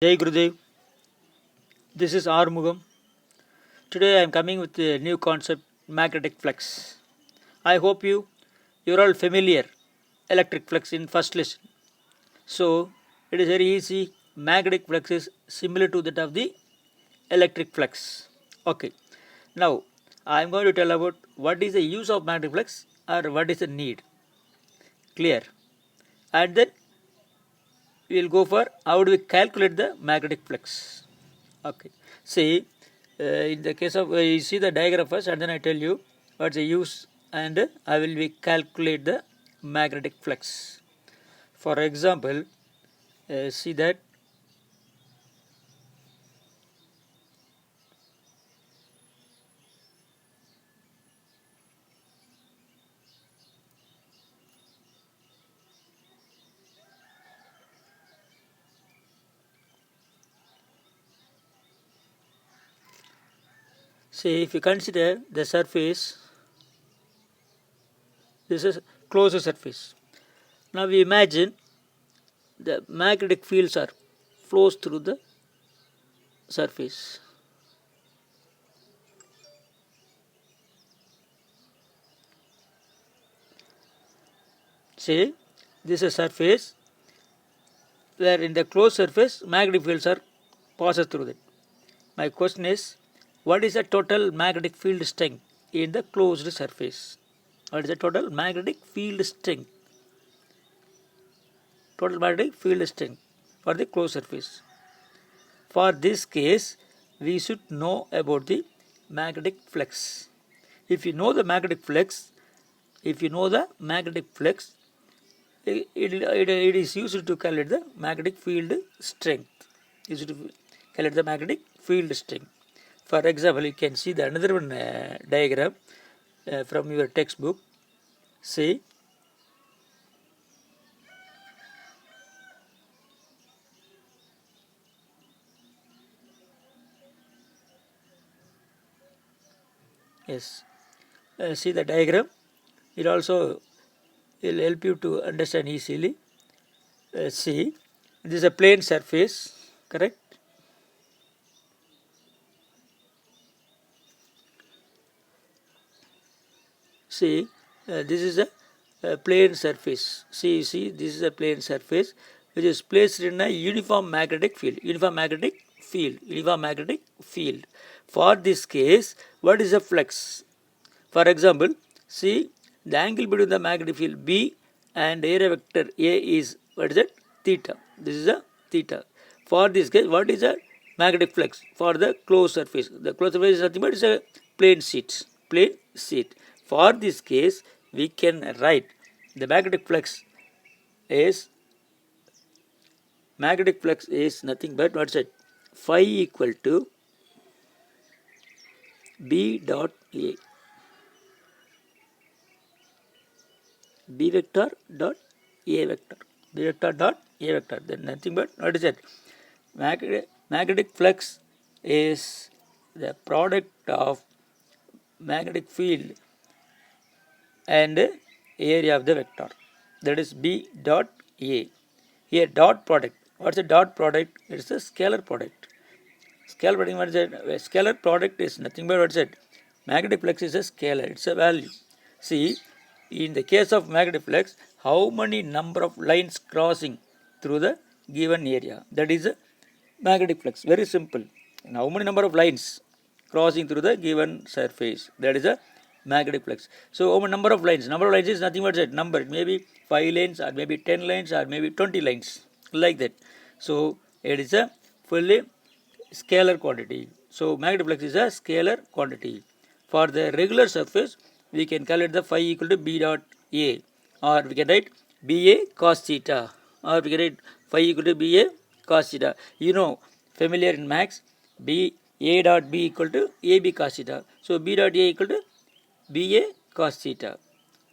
Jai Gurudev, this is R Mugam. Today I am coming with a new concept, magnetic flux. I hope you're all familiar electric flux in first lesson. So it is very easy. Magnetic flux is similar to that of the electric flux. Okay. Now I am going to tell about what is the use of magnetic flux or what is the need. Clear. And then we will go for how do we calculate the magnetic flux. Okay. See, in the case of you see the diagram first, and then I tell you what's the use, and I will be calculate the magnetic flux. For example, see that see if you consider the surface, this is closed surface. Now we imagine the magnetic fields are flows through the surface. See, this is a surface where in the closed surface magnetic fields are passes through it. My question is, what is the total magnetic field strength in the closed surface? What is the total magnetic field strength? Total magnetic field strength for the closed surface. For this case, we should know about the magnetic flux. If you know the magnetic flux, it is used to calculate the magnetic field strength. Used to calculate the magnetic field strength. For example, you can see the another one diagram from your textbook. See, yes, see the diagram. It also will help you to understand easily. See, this is a plane surface, correct? See, this is a plane surface. See, this is a plane surface which is placed in a uniform magnetic field. Uniform magnetic field. For this case, what is the flux? For example, see the angle between the magnetic field B and area vector A is, what is it? Theta. This is a theta. For this case, what is a magnetic flux? For the closed surface. The closed surface is nothing but it's a plane sheet. For this case, we can write the magnetic flux is nothing but what's it? Phi equal to B dot A. B vector dot A vector. B vector dot A vector. Then nothing but what is it? Magnetic flux is the product of magnetic field and area of the vector. That is B dot A. Here dot product. What's a dot product? It's a scalar product. Scalar product, what is it? A scalar product is nothing but what's it? Magnetic flux is a scalar. It's a value. See, in the case of magnetic flux, how many number of lines crossing through the given area? That is a magnetic flux. Very simple. And how many number of lines crossing through the given surface? That is a magnetic flux. So, how many number of lines? Number of lines is nothing but that number. Maybe 5 lines or maybe 10 lines or maybe 20 lines. Like that. So, it is a fully scalar quantity. So, magnetic flux is a scalar quantity. For the regular surface, we can calculate the phi equal to B dot A, or we can write BA cos theta, or we can write phi equal to BA cos theta. You know, familiar in max, B A dot B equal to AB cos theta. So, B dot A equal to BA cos theta.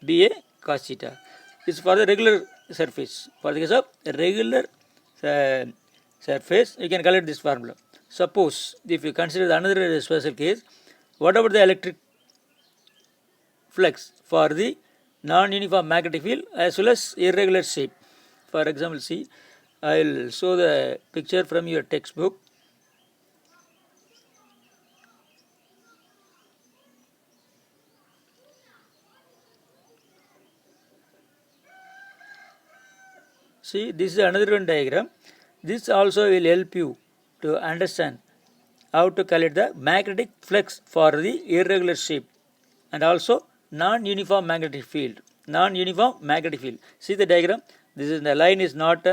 BA cos theta. This is for the regular surface. For the case of regular surface, you can calculate this formula. Suppose if you consider another special case, what about the electric flux for the non-uniform magnetic field as well as irregular shape? For example, see, I'll show the picture from your textbook. See, this is another one diagram. This also will help you to understand how to calculate the magnetic flux for the irregular shape and also non-uniform magnetic field. Non-uniform magnetic field. See the diagram. This is the line is not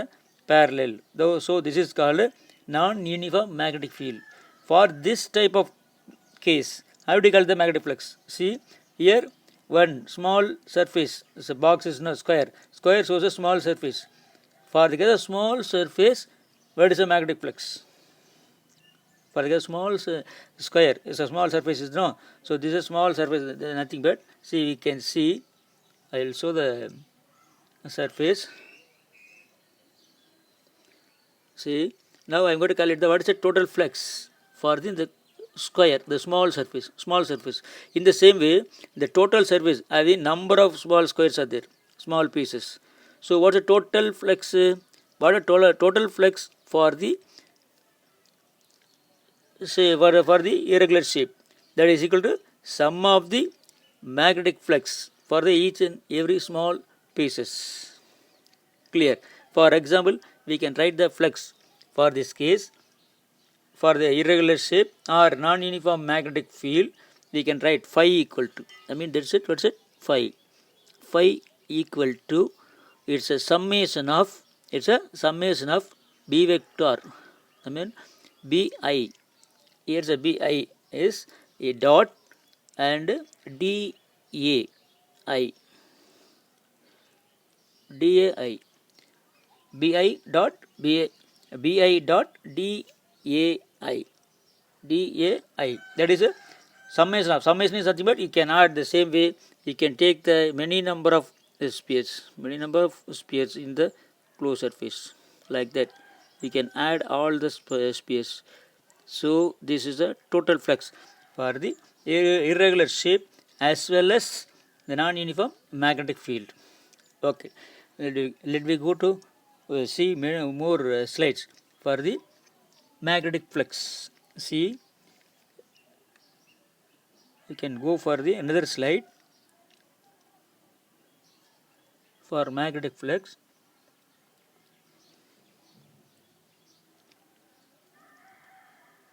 parallel. Though, so this is called non-uniform magnetic field. For this type of case, how do you calculate the magnetic flux? See here, one small surface. The box is not square. Square shows a small surface. For the case of small surface, what is the magnetic flux? For the small square, it's a small surface, is no. So this is a small surface, nothing but, see, we can see, I will show the surface. See, now I am going to calculate the what is the total flux for the square, the small surface. In the same way, the total surface, the number of small squares are there, small pieces. So what is the total flux? What is total flux for the, say, for the irregular shape? That is equal to sum of the magnetic flux for the each and every small pieces. Clear? For example, we can write the flux for this case. For the irregular shape or non-uniform magnetic field, we can write phi equal to, that's it. What's it? Phi. Phi equal to, it's a summation of B vector. Bi. Here's a Bi is a dot and dai. Bi dot dai. That is a summation of. Summation is nothing but you can add the same way. You can take the many number of spheres in the closed surface, like that. We can add all the spheres. So this is the total flux for the irregular shape as well as the non-uniform magnetic field. Okay, let me go to see more slides for the magnetic flux. See, you can go for the another slide for magnetic flux.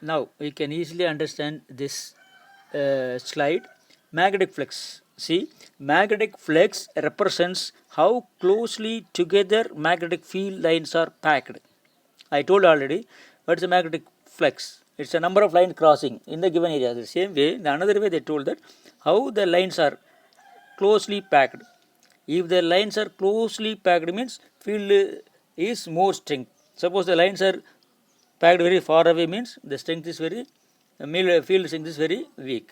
Now we can easily understand this slide. Magnetic flux. See, magnetic flux represents how closely together magnetic field lines are packed. I told already what's the magnetic flux. It's a number of lines crossing in the given area. The same way, the another way they told that how the lines are closely packed. If the lines are closely packed means field is more strength. Suppose the lines are packed very far away means the strength is very, field strength is very weak.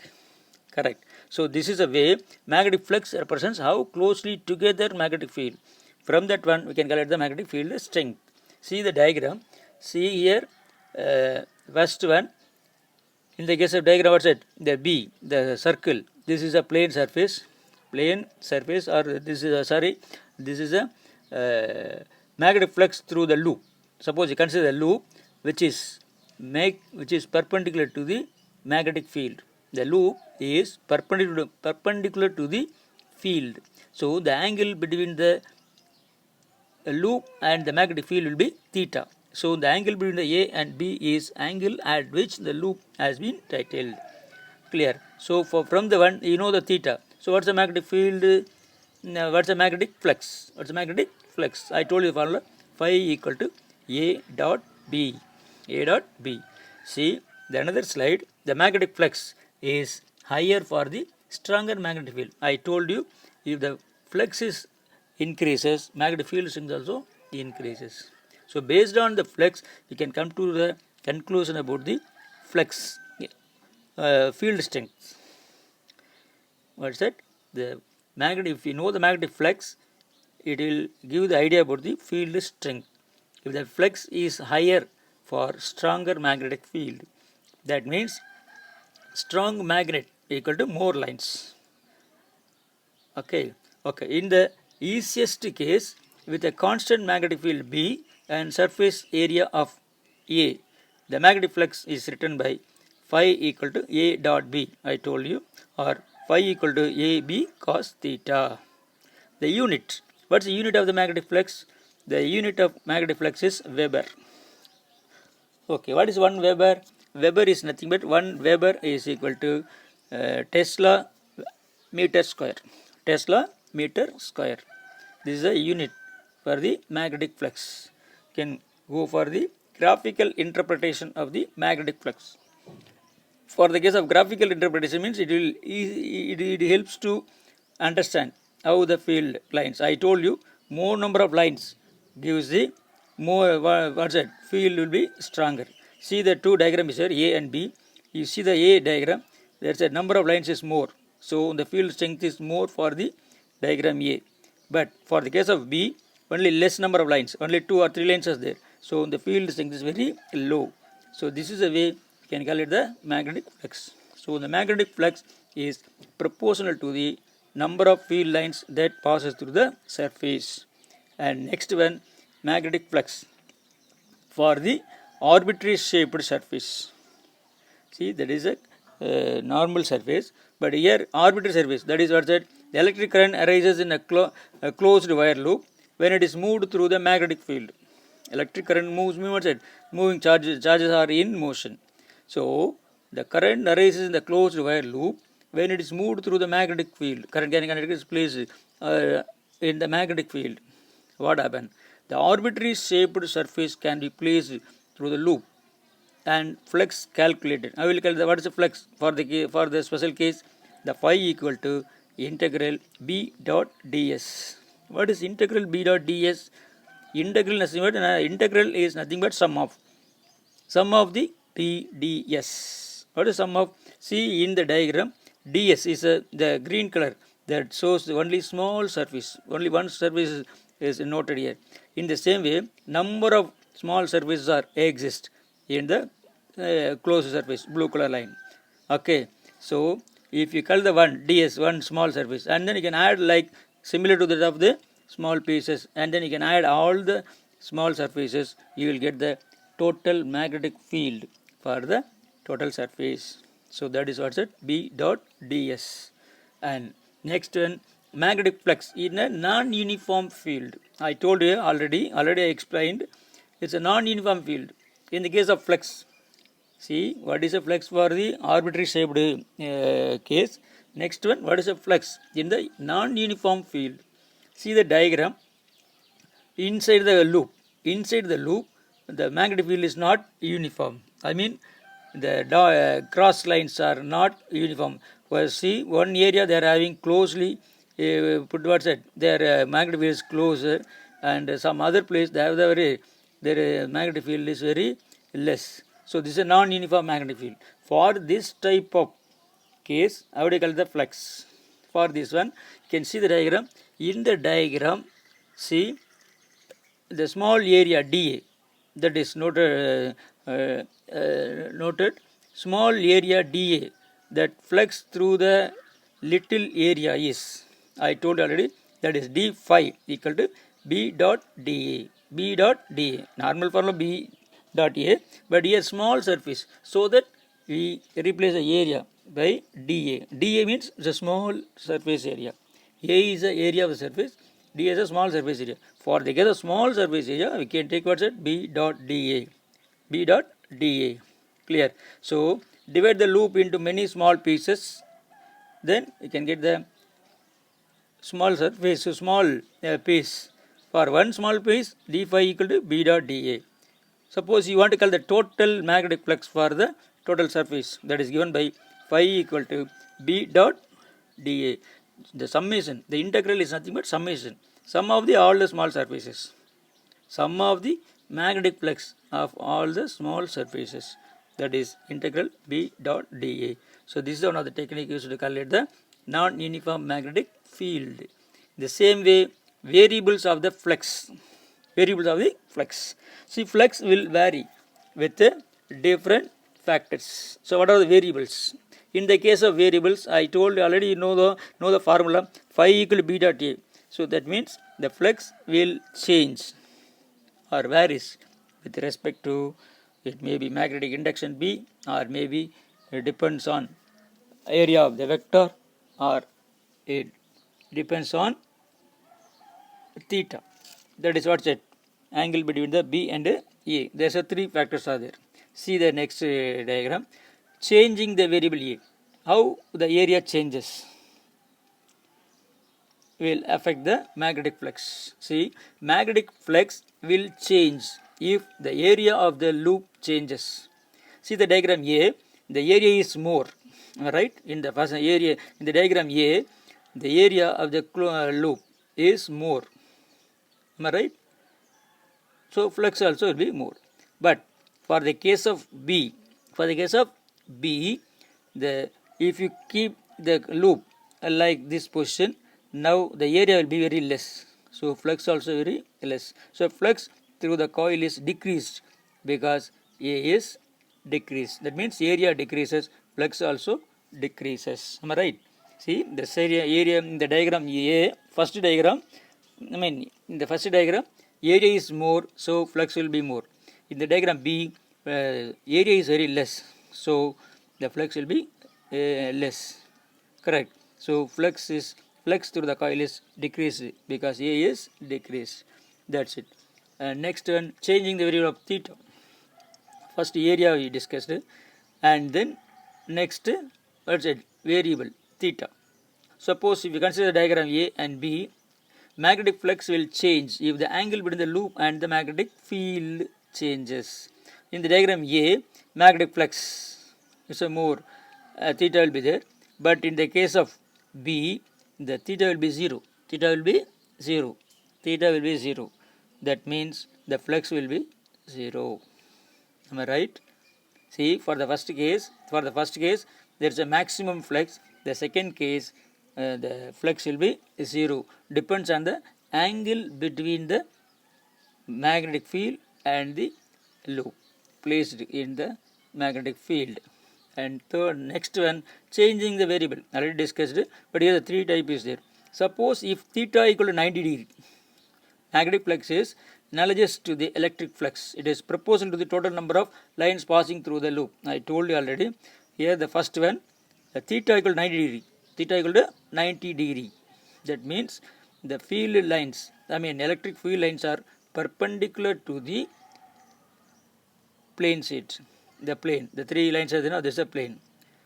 Correct. So this is a way magnetic flux represents how closely together magnetic field. From that one we can calculate the magnetic field strength. See the diagram. See here, first one. In the case of diagram, what's it? The B, the circle. This is a plane surface, or this is a magnetic flux through the loop. Suppose you consider the loop which is perpendicular to the magnetic field. The loop is perpendicular to the field. So the angle between the loop and the magnetic field will be theta. So the angle between the A and B is angle at which the loop has been titled. Clear? So from the one you know the theta. So what's the magnetic field? What's the magnetic flux? I told you the formula. Phi equal to A dot B. See the another slide. The magnetic flux is higher for the stronger magnetic field. I told you if the flux is increases, magnetic field strength also increases. So based on the flux, we can come to the conclusion about the flux field strength. What's that? The magnetic. If you know the magnetic flux, it will give the idea about the field strength. If the flux is higher for stronger magnetic field, that means strong magnet equal to more lines. Okay. In the easiest case, with a constant magnetic field B, and surface area of A. The magnetic flux is written by phi equal to A dot B, I told you, or phi equal to AB cos theta. The unit, what's the unit of the magnetic flux? The unit of magnetic flux is Weber. Okay, what is 1 Weber? Weber is nothing but 1 Weber is equal to Tesla meter square. Tesla meter square. This is a unit for the magnetic flux. Can go for the graphical interpretation of the magnetic flux. For the case of graphical interpretation means it helps to understand how the field lines. I told you more number of lines gives the more what's that field will be stronger. See the two diagrams here A and B. You see the A diagram, there's a number of lines is more, so the field strength is more for the diagram A. But for the case of B, only less number of lines, only 2 or 3 lines are there, so the field strength is very low. So this is a way we can call it the magnetic flux. So the magnetic flux is proportional to the number of field lines that passes through the surface. And next one, magnetic flux for the arbitrary shaped surface. See, that is a normal surface, but here arbitrary surface, that is what that the electric current arises in a closed wire loop when it is moved through the magnetic field. Electric current moves, moving charges are in motion. So the current arises in the closed wire loop when it is moved through the magnetic field. Current is placed in the magnetic field. What happened? The arbitrary shaped surface can be placed through the loop and flux calculated. I will calculate what is the flux for the special case. The phi equal to integral B dot ds. What is integral B dot ds? Integral is nothing but sum of the P ds. What is sum of? See in the diagram, ds is the green color that shows only small surface. Only one surface is noted here. In the same way, number of small surfaces exist in the closed surface, blue color line. Okay, so if you call the one ds, one small surface, and then you can add like similar to that of the small pieces, and then you can add all the small surfaces, you will get the total magnetic field for the total surface. So that is what's it, B dot ds. And next one, magnetic flux in a non-uniform field. I told you already I explained, it's a non-uniform field. In the case of flux, see what is a flux for the arbitrary shaped case. Next one, what is a flux in the non-uniform field? See the diagram. Inside the loop, the magnetic field is not uniform. I mean, the cross lines are not uniform. Well, see, one area they are having closely put what's that? Their magnetic field is closer, and some other place they have their magnetic field is very less. So this is a non-uniform magnetic field. For this type of case, I would call the flux. For this one, you can see the diagram. In the diagram, see the small area dA, that is noted, small area dA, that flux through the little area is, I told already, that is d phi equal to B dot dA. B dot dA, normal formula B dot A, but here small surface, so that we replace the area by dA. dA means the small surface area. A is the area of the surface, D is a small surface area. For the case of small surface area, we can take what's it? B dot dA. B dot dA. Clear? So divide the loop into many small pieces, then you can get the small surface, small piece. For one small piece, d phi equal to B dot dA. Suppose you want to call the total magnetic flux for the total surface, that is given by phi equal to B dot dA. The summation, the integral is nothing but summation. Sum of all the small surfaces. Sum of the magnetic flux of all the small surfaces. That is integral B dot dA. So this is one of the technique used to calculate the non-uniform magnetic field. The same way, variables of the flux. See, flux will vary with different factors. So what are the variables? In the case of variables, I told you already, you know the formula phi equal to B dot A. So that means the flux will change. or varies with respect to, it may be magnetic induction B, or maybe it depends on area of the vector, or it depends on theta. That is what's it, angle between the B and A. There's a three factors are there. See the next diagram. Changing the variable A. How the area changes will affect the magnetic flux. See, magnetic flux will change if the area of the loop changes. See the diagram A, the area is more, right? In the first area, in the diagram A, the area of the loop is more. Am I right? So flux also will be more. But for the case of B, if you keep the loop like this position, now the area will be very less. So flux also very less. So flux through the coil is decreased because A is decreased. That means area decreases, flux also decreases. Am I right? See this area in the diagram A, first diagram, in the first diagram, area is more, so flux will be more. In the diagram B, area is very less, so the flux will be less. Correct. So flux through the coil is decreased because A is decreased. That's it. Next one, changing the variable of theta. First area we discussed, and then next what's it, variable theta. Suppose if you consider the diagram A and B, magnetic flux will change if the angle between the loop and the magnetic field changes. In the diagram A, magnetic flux is a more, theta will be there, but in the case of B, the theta will be 0. Theta will be 0. That means the flux will be 0. Am I right? See, for the first case, there is a maximum flux. The second case, the flux will be 0. Depends on the angle between the magnetic field and the loop placed in the magnetic field. And third, next one, changing the variable. Already discussed, but here the three type is there. Suppose if theta equal to 90 degree, magnetic flux is analogous to the electric flux. It is proportional to the total number of lines passing through the loop. I told you already. Here the first one, the theta equal to 90 degree. Theta equal to 90 degree. That means the field lines, electric field lines are perpendicular to the plane sheet. The plane, the three lines are there, this is a plane.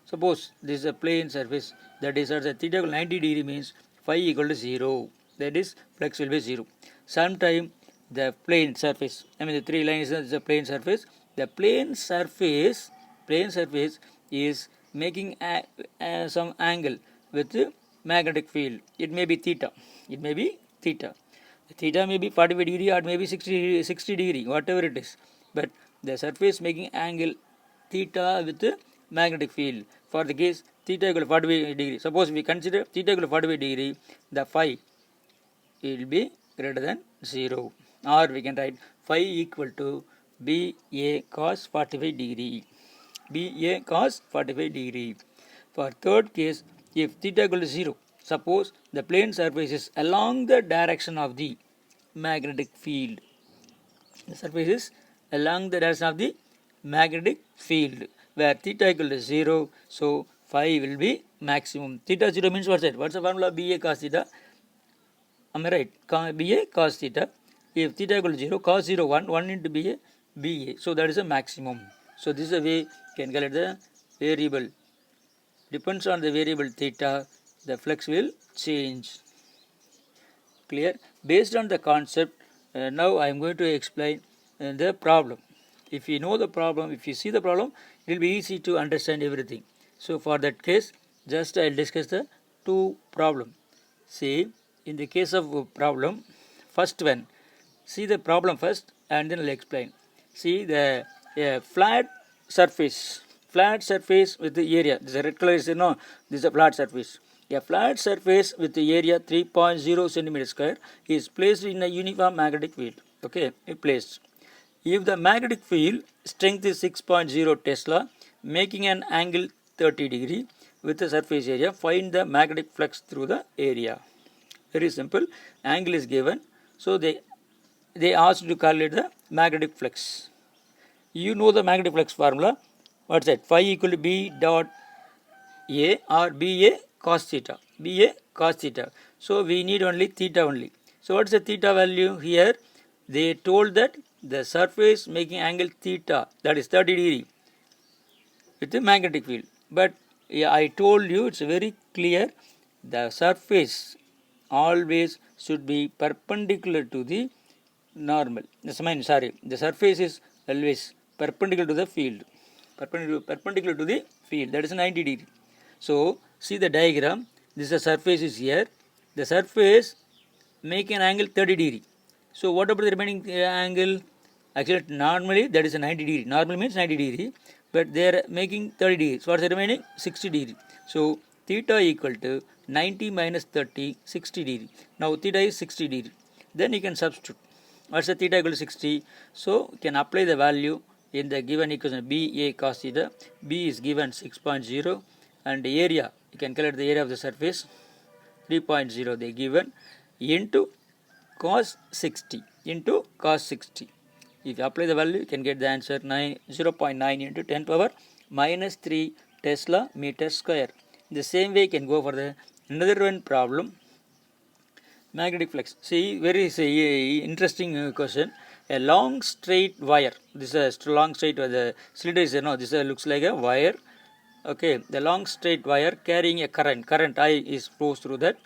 Suppose this is a plane surface, that is at the theta equal to 90 degree means phi equal to 0. That is flux will be 0. Sometime the plane surface, the three lines is a plane surface. The plane surface is making some angle with the magnetic field. It may be theta. Theta may be 45 degree or maybe 60 degree, whatever it is. But the surface making angle theta with the magnetic field. For the case theta equal to 45 degree. Suppose we consider theta equal to 45 degree, the phi will be greater than 0. Or we can write phi equal to BA cos 45 degree. BA cos 45 degree. For third case, if theta equal to 0, suppose the plane surface is along the direction of the magnetic field. The surface is along the direction of the magnetic field, where theta equal to 0, so phi will be maximum. Theta 0 means what's that? What's the formula? BA cos theta. Am I right? BA cos theta. If theta equal to 0, cos 0 1 into BA, BA. So that is a maximum. So this is a way you can calculate the variable. Depends on the variable theta, the flux will change. Clear? Based on the concept, now I am going to explain the problem. If you know the problem, if you see the problem, it will be easy to understand everything. So for that case, just I will discuss the two problem. See, in the case of problem, first one, see the problem first and then I will explain. See the flat surface with the area. This is a red color, this is a flat surface. A flat surface with the area 3.0 centimeter square is placed in a uniform magnetic field. Okay, placed. If the magnetic field strength is 6.0 Tesla, making an angle 30 degree with the surface area, find the magnetic flux through the area. Very simple. Angle is given. So the they asked to calculate the magnetic flux. You know the magnetic flux formula. What's that? Phi equal to B dot A or BA cos theta. BA cos theta. So we need only theta only. So what's the theta value here? They told that the surface making angle theta, that is 30 degree with the magnetic field. But yeah, I told you it's very clear, the surface always should be perpendicular to the normal. The surface is always perpendicular to the field. Perpendicular to the field, that is 90 degree. So see the diagram, this is the surface is here, the surface make an angle 30 degree. So what about the remaining angle? Actually normally that is a 90 degree. Normal means 90 degree, but they are making 30 degree. So what's the remaining? 60 degree. So theta equal to 90 minus 30, 60 degree. Now theta is 60 degree. Then you can substitute. What's the theta equal to 60? So you can apply the value in the given equation B A cos theta. B is given 6.0 and the area, you can calculate the area of the surface 3.0 they given into cos 60 into cos 60. If you apply the value, you can get the answer 0.9 into 10 power minus 3 Tesla meter square. The same way you can go for the another one problem. Magnetic flux. See, very interesting question. A long straight wire. This is a long straight wire. The cylinder is, this looks like a wire. Okay, the long straight wire carrying a current. Current I is flows through that.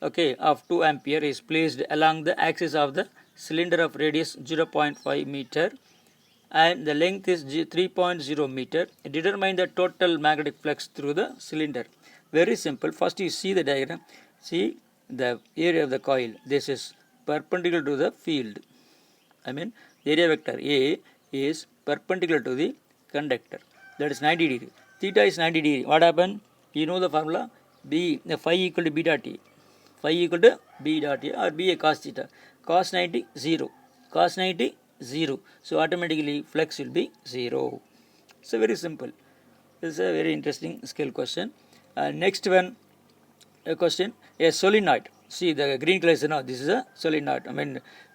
Okay, of 2 ampere is placed along the axis of the cylinder of radius 0.5 meter and the length is 3.0 meter. Determine the total magnetic flux through the cylinder. Very simple. First you see the diagram. See the area of the coil. This is perpendicular to the field. The area vector A is perpendicular to the conductor. That is 90 degree. Theta is 90 degree. What happened? You know the formula. The phi equal to B dot A. Phi equal to B dot A or BA cos theta. Cos 90, 0. Cos 90, 0. So automatically flux will be 0. So very simple. This is a very interesting skill question. Next one, a question, a solenoid. See the green color is, this is a solenoid.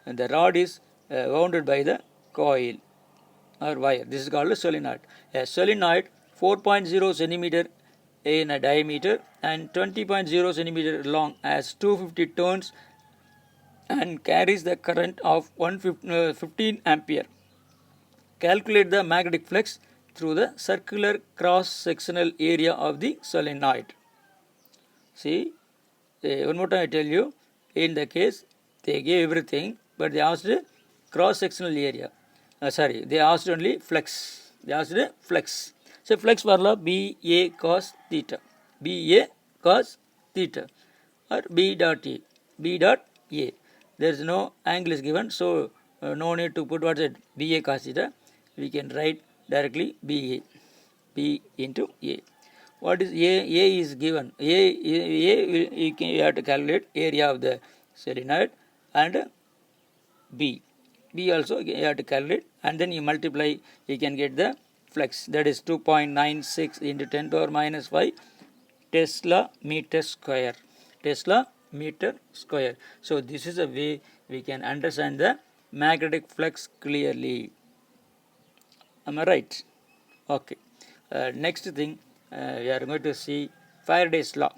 The rod is wounded by the coil or wire. This is called a solenoid. A solenoid 4.0 centimeter in a diameter and 20.0 centimeter long, has 250 turns and carries the current of 15 ampere. Calculate the magnetic flux through the circular cross-sectional area of the solenoid. See, one more time I tell you, in the case they gave everything, but they asked cross-sectional area. They asked only flux. They asked flux. So flux formula B A cos theta. B A cos theta or B dot A. B dot A. There is no angle is given, so no need to put what's it B A cos theta. We can write directly B A. B into A. What is A? A is given. You have to calculate area of the solenoid and B. B also you have to calculate and then you multiply, you can get the flux, that is 2.96 into 10 power minus 5 Tesla meter square. Tesla meter square. So this is a way we can understand the magnetic flux clearly. Am I right? Okay. Next thing, we are going to see Faraday's law.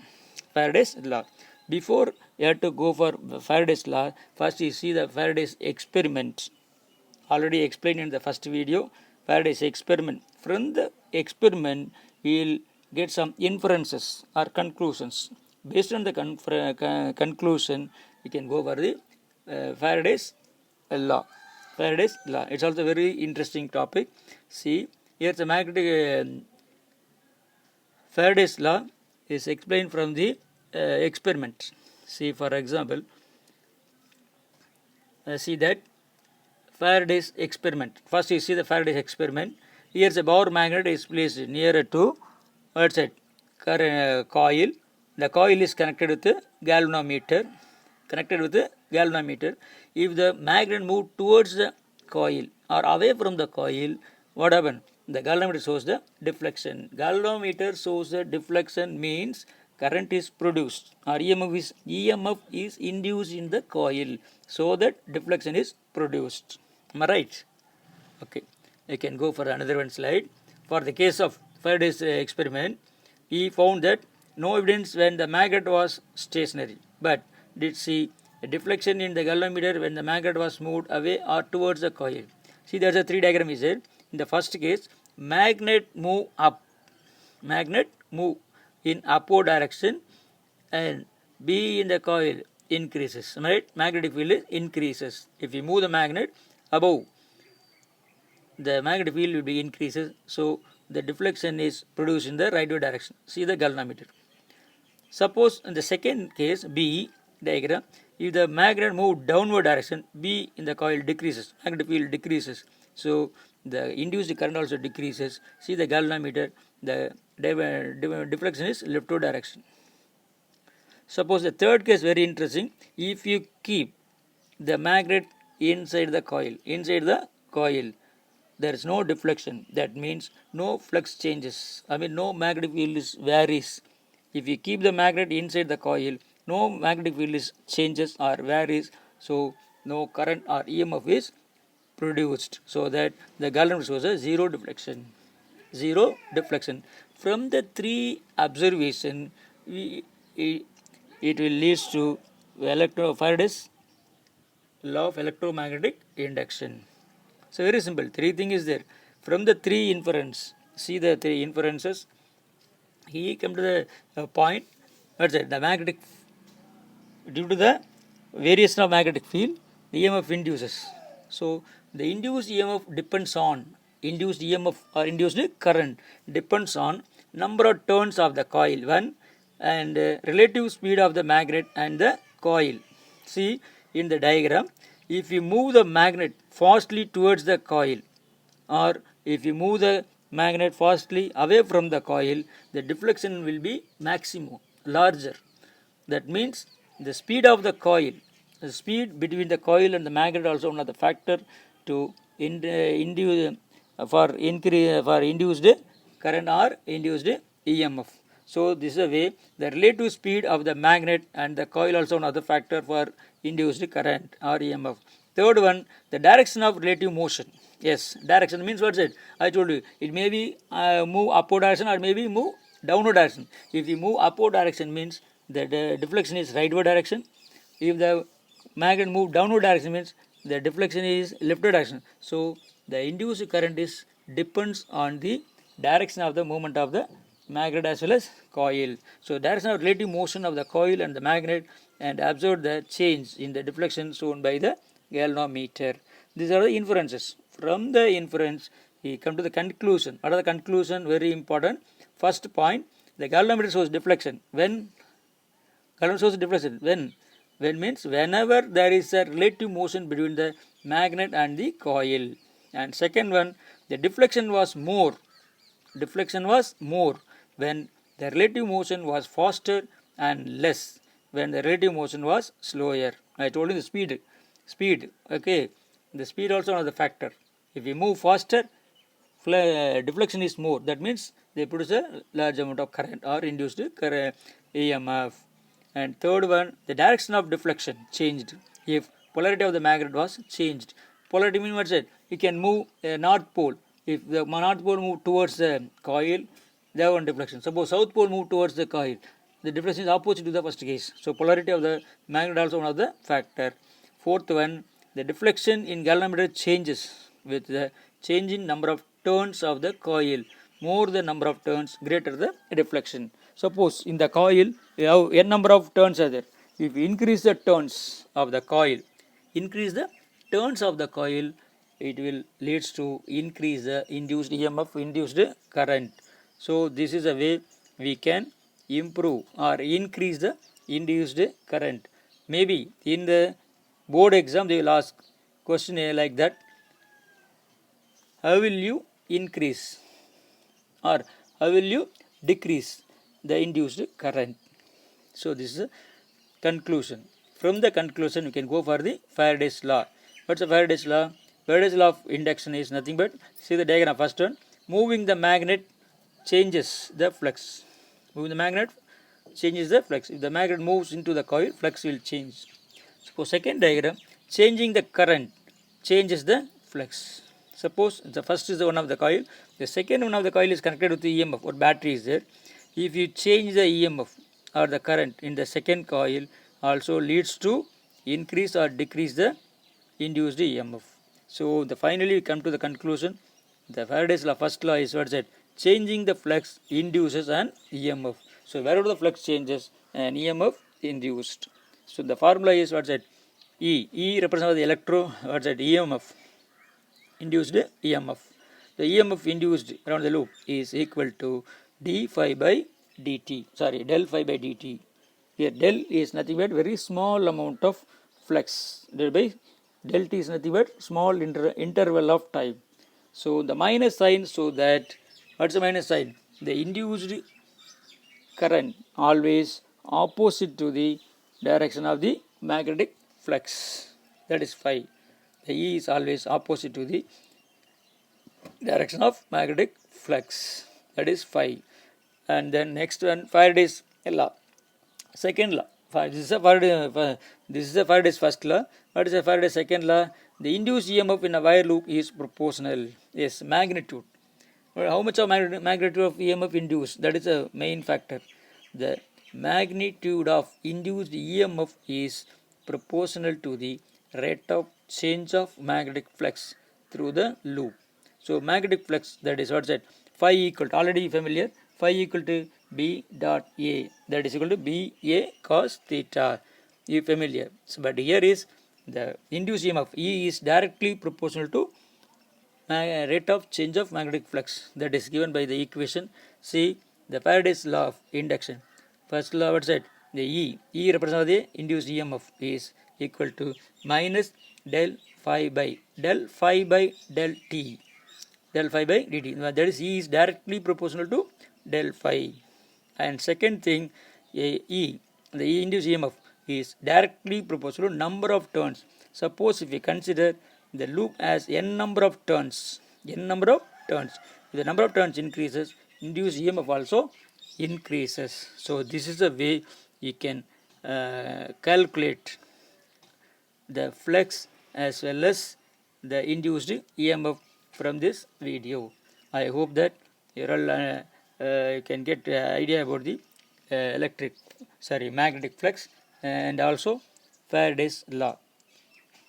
Faraday's law. Before you have to go for Faraday's law, first you see the Faraday's experiment. Already explained in the first video, Faraday's experiment. From the experiment, we will get some inferences or conclusions. Based on the conclusion, we can go for the Faraday's law. Faraday's law. It's also a very interesting topic. See, here's a magnetic Faraday's law is explained from the experiment. See, for example, see that Faraday's experiment. First you see the Faraday's experiment. Here's a Bohr magnet is placed nearer to what's it? Coil. The coil is connected with the galvanometer. If the magnet move towards the coil or away from the coil, what happens? The galvanometer shows the deflection. Galvanometer shows the deflection means current is produced or EMF is induced in the coil, so that deflection is produced. Am I right? Okay, you can go for another one slide. For the case of Faraday's experiment, he found that no evidence when the magnet was stationary, but did see a deflection in the galvanometer when the magnet was moved away or towards the coil. See, there's a 3 diagram is there. In the first case, magnet move up, magnet move in upward direction, and B in the coil increases, right? Magnetic field increases. If you move the magnet above, the magnetic field will be increases, so the deflection is produced in the rightward direction. See the galvanometer. Suppose in the second case, B diagram, if the magnet move downward direction, B in the coil decreases, magnetic field decreases, so the induced current also decreases. See the galvanometer, the deflection is leftward direction. Suppose the third case, very interesting. If you keep the magnet inside the coil, there is no deflection. That means no flux changes. No magnetic field is varies. If you keep the magnet inside the coil, no magnetic field is changes or varies. So no current or EMF is produced. So that the galvanometer shows a zero deflection. Zero deflection. From the 3 observation, it will lead to Faraday's law of electromagnetic induction. So very simple. 3 things is there. From the 3 inference, see the 3 inferences. He come to the point. What's it? The magnetic, due to the variation of magnetic field, the EMF induces. So the induced EMF depends on induced EMF or induced current depends on number of turns of the coil 1 and relative speed of the magnet and the coil. See in the diagram, if you move the magnet fastly towards the coil or if you move the magnet fastly away from the coil, the deflection will be maximum, larger. That means the speed of the coil, the speed between the coil and the magnet also one of the factor to induce for induced current or induced EMF. So this is a way the relative speed of the magnet and the coil also another factor for induced current or EMF. Third one, the direction of relative motion. Yes, direction means what's it? I told you it may be move upward direction or maybe move downward direction. If you move upward direction means that the deflection is rightward direction. If the magnet move downward direction means the deflection is leftward direction. So the induced current is depends on the direction of the movement of the magnet as well as coil. So direction of relative motion of the coil and the magnet and observe the change in the deflection shown by the galvanometer. These are the inferences. From the inference, we come to the conclusion. What are the conclusion? Very important. First point, the galvanometer shows deflection. When galvanometer shows deflection? When means whenever there is a relative motion between the magnet and the coil. And second one, the deflection was more. Deflection was more when the relative motion was faster and less when the relative motion was slower. I told you the speed, okay, the speed also another factor. If you move faster, deflection is more, that means they produce a large amount of current or induced current EMF. And third one, the direction of deflection changed if polarity of the magnet was changed. Polarity means what's it? You can move a north pole. If the north pole move towards the coil, they have one deflection. Suppose south pole move towards the coil, the deflection is opposite to the first case. So polarity of the magnet also one of the factor. Fourth one, the deflection in galvanometer changes with the change in number of turns of the coil. More the number of turns, greater the deflection. Suppose in the coil, you have n number of turns are there. If you increase the turns of the coil, it will leads to increase the induced EMF, induced current. So this is a way we can improve or increase the induced current. Maybe in the board exam they will ask question like that. How will you increase or how will you decrease the induced current? So this is a conclusion. From the conclusion we can go for the Faraday's law. What's the Faraday's law? Faraday's law of induction is nothing but, see the diagram first one, moving the magnet changes the flux. Moving the magnet changes the flux. If the magnet moves into the coil, flux will change. Suppose second diagram, changing the current changes the flux. Suppose the first is the one of the coil, the second one of the coil is connected with the EMF or battery is there. If you change the EMF or the current in the second coil also leads to increase or decrease the induced EMF. So finally we come to the conclusion. The Faraday's law, first law is what said, changing the flux induces an EMF. So wherever the flux changes, an EMF induced. So the formula is what said, E represents the electro, what said, EMF, induced EMF. The EMF induced around the loop is equal to d phi by dt, sorry, del phi by dt. Here del is nothing but very small amount of flux, del by del t is nothing but small interval of time. So the minus sign, so that, what's the minus sign? The induced current always opposite to the direction of the magnetic flux, that is phi. The E is always opposite to the direction of magnetic flux, that is phi. And then next one, Faraday's law, second law. This is a Faraday's first law. What is a Faraday's second law? The induced EMF in a wire loop is proportional. Yes, magnitude. How much of magnitude of EMF induced? That is a main factor. The magnitude of induced EMF is proportional to the rate of change of magnetic flux through the loop. So magnetic flux, that is what said, phi equal to, already familiar, phi equal to B dot A, that is equal to B A cos theta. You familiar. So, but here is the induced EMF E is directly proportional to rate of change of magnetic flux, that is given by the equation. See the Faraday's law of induction. First law, what said, the E represents the induced EMF is equal to minus del phi by del t, del phi by dt. That is E is directly proportional to del phi. And second thing, the E induced EMF is directly proportional to number of turns. Suppose if we consider the loop as n number of turns, if the number of turns increases, induced EMF also increases. So this is the way you can calculate the flux as well as the induced EMF from this video. I hope that you all can get idea about the magnetic flux and also Faraday's law.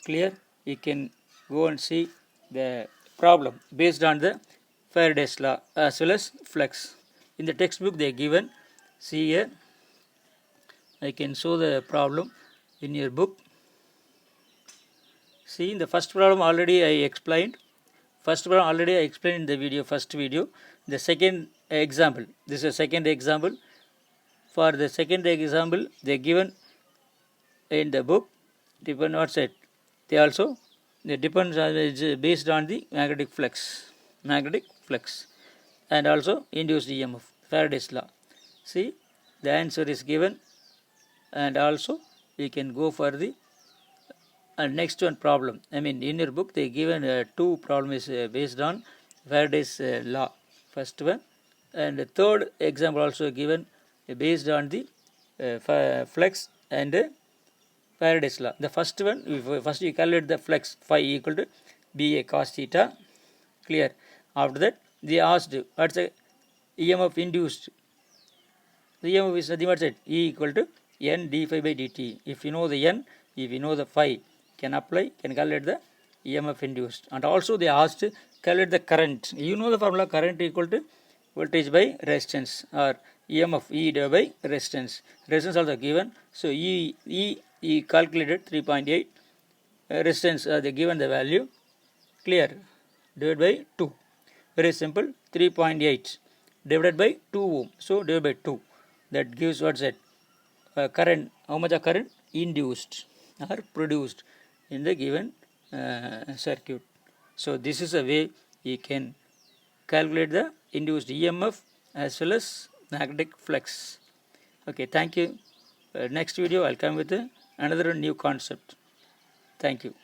Clear? You can go and see the problem based on the Faraday's law as well as flux. In the textbook they are given. See here, I can show the problem in your book. See, in the first problem already I explained. In the first video. The second example, this is a second example. For the second example, they are given in the book, depend what said. They depends based on the magnetic flux, and also induced EMF, Faraday's law. See, the answer is given, and also you can go for the next one problem. I mean, in your book they given two problems based on Faraday's law, first one, and the third example also given based on the flux and Faraday's law. The first one, first you calculate the flux phi equal to BA cos theta. Clear? After that, they asked what's the EMF induced. The EMF is nothing but said E equal to N d phi by dt. If you know the N, if you know the phi, can calculate the EMF induced. And also they asked calculate the current. You know the formula, current equal to voltage by resistance, or EMF E divided by resistance. Resistance also given. So E calculated 3.8. Resistance they given the value. Clear? Divided by 2. Very simple. 3.8 divided by 2 ohm. So divided by 2. That gives what's that? Current. How much of current induced or produced in the given circuit. So this is a way you can calculate the induced EMF as well as magnetic flux. Okay, thank you. Next video I'll come with another new concept. Thank you.